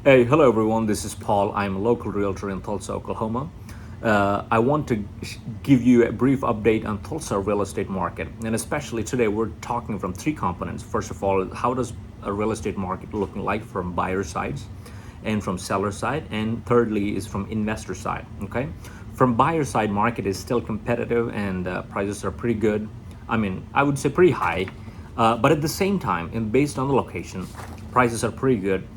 Hey, hello everyone. This is Paul. I'm a local realtor in Tulsa, Oklahoma. I want to give you a brief update on Tulsa real estate market, and especially today we're talking from three components. First of all, how does a real estate market looking like from buyer sides, and from seller side, and thirdly is from investor side. Okay, from buyer side, market is still competitive and prices are pretty good. I mean, I would say pretty high, but at the same time, and based on the location, prices are pretty good,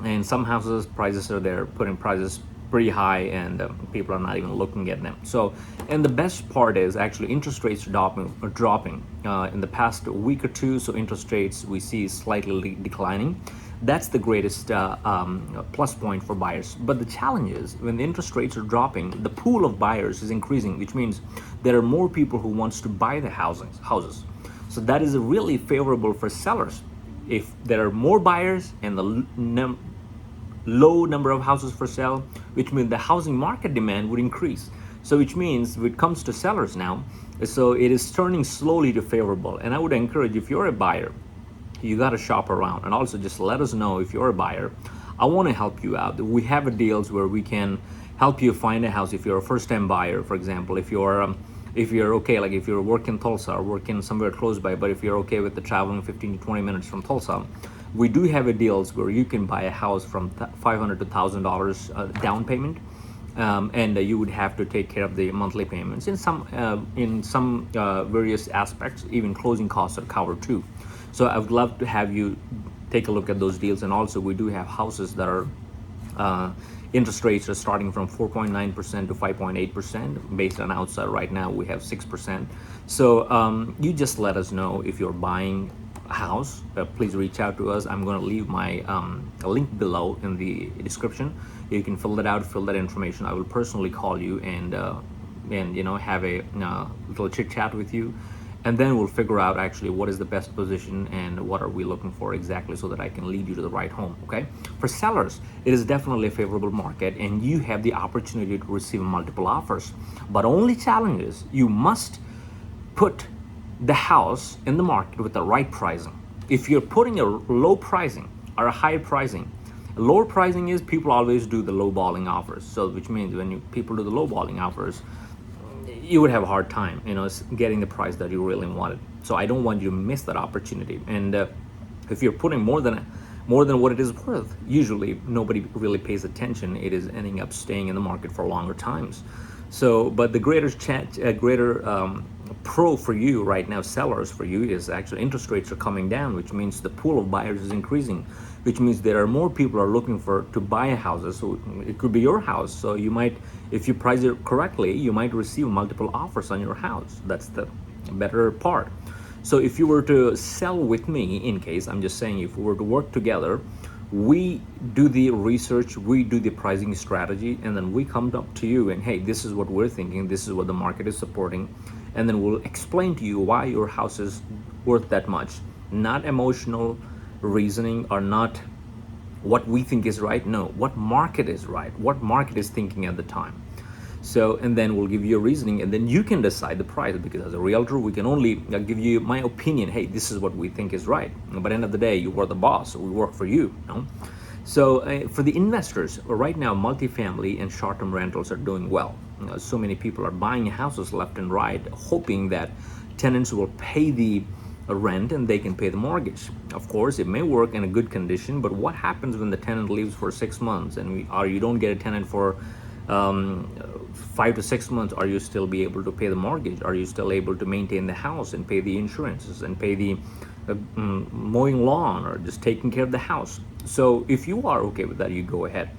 and some houses prices are there putting prices pretty high, and people are not even looking at them. So, and the best part is actually interest rates are dropping in the past week or two. So interest rates we see slightly declining. That's the greatest plus point for buyers. But the challenge is when the interest rates are dropping, the pool of buyers is increasing, which means there are more people who wants to buy the houses. So that is really favorable for sellers. If there are more buyers and the low number of houses for sale, which means the housing market demand would increase. So which means when it comes to sellers now, so it is turning slowly to favorable. And I would encourage, if you're a buyer, you got to shop around, and also just let us know if you're a buyer. I want to help you out. We have a deals where we can help you find a house if you're a first-time buyer. For example, if you're okay, like if you're working Tulsa or working somewhere close by, but if you're okay with the traveling 15 to 20 minutes from Tulsa, we do have a deals where you can buy a house from $500 to $1,000 down payment, and you would have to take care of the monthly payments. In some various aspects, even closing costs are covered too. So I would love to have you take a look at those deals. And also, we do have houses that are interest rates are starting from 4.9% to 5.8%. Based on outside right now, we have 6%. So you just let us know if you're buying a house. Please reach out to us. I'm going to leave my a link below in the description. You can fill that out, fill that information. I will personally call you and have a little chit chat with you, and then we'll figure out actually what is the best position and what are we looking for exactly, so that I can lead you to the right home. Okay, for sellers it is definitely a favorable market, and you have the opportunity to receive multiple offers. But only challenge is you must put the house in the market with the right pricing. If you're putting a low pricing or a high pricing, lower pricing is people always do the low balling offers. So which means when people do the low balling offers, you would have a hard time, getting the price that you really wanted. So I don't want you to miss that opportunity. And if you're putting more than what it is worth, usually nobody really pays attention. It is ending up staying in the market for longer times. So, but the greater pro for you right now, sellers for you, is actually interest rates are coming down, which means the pool of buyers is increasing, which means there are more people are looking to buy houses. So it could be your house. So you might, if you price it correctly, you might receive multiple offers on your house. That's the better part. So if you were to sell with me, in case, I'm just saying, if we were to work together, we do the research, we do the pricing strategy, and then we come up to you and, hey, this is what we're thinking, this is what the market is supporting, and then we'll explain to you why your house is worth that much. Not emotional reasoning, or not what we think is right. No, what market is right, what market is thinking at the time. So, and then we'll give you a reasoning, and then you can decide the price, because as a realtor, we can only give you my opinion. Hey, this is what we think is right. But end of the day, you are the boss, so we work for you. So for the investors, right now, multifamily and short-term rentals are doing well. So many people are buying houses left and right, hoping that tenants will pay the rent and they can pay the mortgage. Of course, it may work in a good condition, but what happens when the tenant leaves for 6 months or you don't get a tenant for 5 to 6 months? Are you still be able to pay the mortgage? Are you still able to maintain the house and pay the insurances and pay the mowing lawn or just taking care of the house? So if you are okay with that, you go ahead.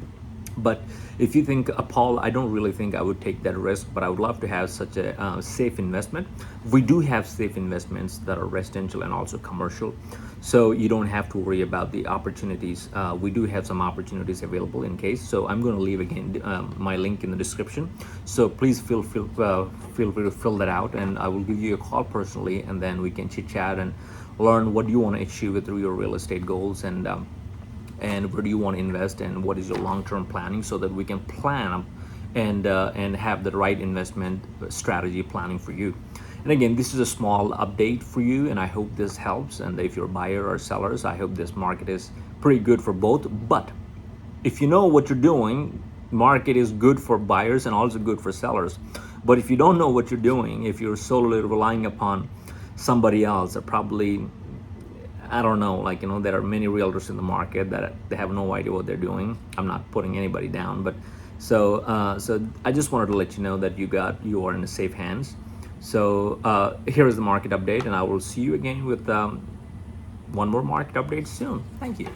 But if you think, Paul, I don't really think I would take that risk, but I would love to have such a safe investment. We do have safe investments that are residential and also commercial, so you don't have to worry about the opportunities. We do have some opportunities available in case. So I'm going to leave again my link in the description. So please feel free to fill that out, and I will give you a call personally, and then we can chit chat and learn what you want to achieve through your real estate goals, and where do you want to invest, and what is your long-term planning, so that we can plan and have the right investment strategy planning for you. And again, this is a small update for you, and I hope this helps. And if you're a buyer or sellers, I hope this market is pretty good for both. But if you know what you're doing, market is good for buyers and also good for sellers. But if you don't know what you're doing, if you're solely relying upon somebody else, or probably, I don't know, like, there are many realtors in the market that they have no idea what they're doing. I'm not putting anybody down, but so I just wanted to let you know that you are in safe hands. So here is the market update, and I will see you again with one more market update soon. Thank you.